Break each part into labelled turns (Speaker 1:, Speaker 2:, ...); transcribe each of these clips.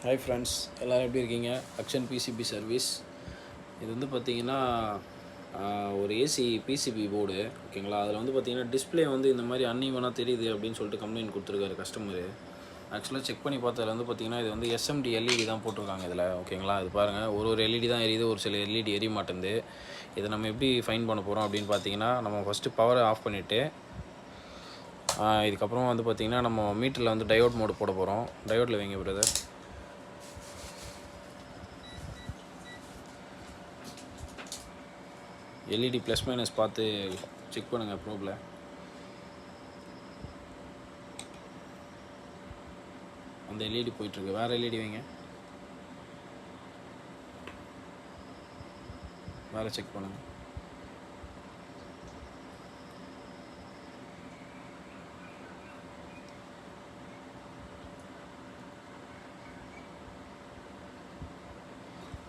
Speaker 1: Hi friends, எல்லோரும் எப்படி இருக்கீங்க? Action PCB service. இது வந்து பார்த்திங்கன்னா ஒரு ஏசி பிசிபி போர்டு, ஓகேங்களா. அதில் வந்து பார்த்திங்கன்னா டிஸ்பிளே வந்து இந்த மாதிரி அன்இவனாக தெரியுது அப்படின்னு சொல்லிட்டு கம்ப்ளைண்ட் கொடுத்துருக்காரு கஸ்டமரு. ஆக்சுவலாக செக் பண்ணி பார்த்ததில் வந்து பார்த்திங்கன்னா இது வந்து எஸ்எம்டி எல்இடி தான் போட்டிருக்காங்க இதில், ஓகேங்களா. இது பாருங்கள், ஒரு எல்இடி தான் எரியுது, ஒரு சில எல்இடி எரிய மாட்டேங்குது. இதை நம்ம எப்படி ஃபைன் பண்ண போகிறோம் அப்படின்னு பார்த்தீங்கன்னா, நம்ம ஃபஸ்ட்டு பவரை ஆஃப் பண்ணிவிட்டு இதுக்கப்புறம் வந்து பார்த்திங்கன்னா நம்ம மீட்டரில் வந்து டயோட் மோடு போட போகிறோம். டயோட்டில் வைங்க பிரதர். எல்இடி ப்ளஸ் மைனஸ் பார்த்து செக் பண்ணுங்கள் ப்ரோபில். அந்த எல்இடி போயிட்டுருக்கு, வேறு எல்இடி வைங்க, வேறு செக் பண்ணுங்கள்.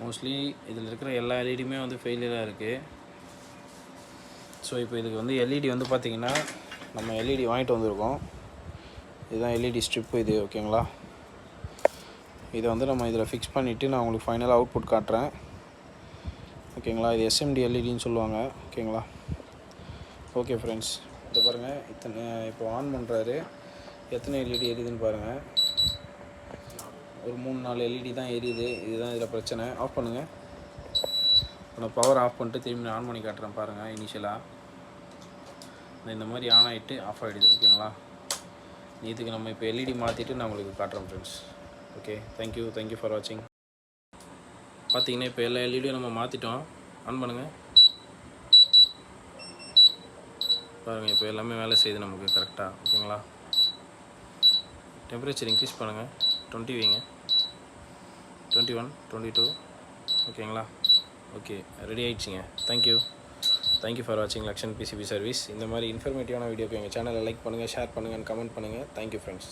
Speaker 1: மோஸ்ட்லி இதில் இருக்கிற எல்லா எல்இடியுமே வந்து ஃபெயிலியராக இருக்குது. ஸோ இப்போ இதுக்கு வந்து எல்இடி வந்து பார்த்திங்கன்னா நம்ம எல்இடி வாங்கிட்டு வந்திருக்கோம். இதுதான் எல்இடி ஸ்ட்ரிப்பு இது, ஓகேங்களா. இதை வந்து நம்ம இதில் ஃபிக்ஸ் பண்ணிவிட்டு நான் உங்களுக்கு ஃபைனலாக அவுட்புட் காட்டுறேன், ஓகேங்களா. இது எஸ்எம்டி எல்இடின்னு சொல்லுவாங்க, ஓகேங்களா. ஓகே ஃப்ரெண்ட்ஸ், இதை பாருங்கள். இப்போ ஆன் பண்ணுறாரு, எத்தனை எல்இடி எரியுதுன்னு பாருங்கள். ஒரு 3-4 எல்இடி தான் எரியுது. இதுதான் இதில் பிரச்சனை. ஆஃப் பண்ணுங்கள். இப்போ நான் பவர் ஆஃப் பண்ணிட்டு திரும்பி ஆன் பண்ணி காட்டுறேன் பாருங்கள். இனிஷியலாக இந்த மாதிரி ஆன் ஆகிட்டு ஆஃப் ஆகிடுது, ஓகேங்களா. இதுக்கு நம்ம இப்போ எல்இடி மாற்றிட்டு நான் உங்களுக்கு காட்டுறேன் ஃப்ரெண்ட்ஸ். ஓகே, தேங்க்யூ ஃபார் வாட்சிங். பார்த்தீங்கன்னா இப்போ எல்லா எல்இடியும் நம்ம மாற்றிட்டோம். ஆன் பண்ணுங்கள் பாருங்கள். இப்போ எல்லாமே வேலை செய்யுது நமக்கு கரெக்டாக, ஓகேங்களா. டெம்பரேச்சர் இன்க்ரீஸ் பண்ணுங்கள், 20 வைங்க, 21, 22, ஓகேங்களா. ஓகே, ரெடி ஆகிடுச்சிங்க. தேங்க்யூ ஃபார் வாட்சிங் அக்ஷன் பிசிபி சர்வீஸ். இந்த மாதிரி இன்ஃபர்மேட்டிவான வீடியோக்கு எங்கள் சேனலை லைக் பண்ணுங்கள், ஷேர் பண்ணுங்கள் அண்ட் கமெண்ட் பண்ணுங்கள். Thank you friends.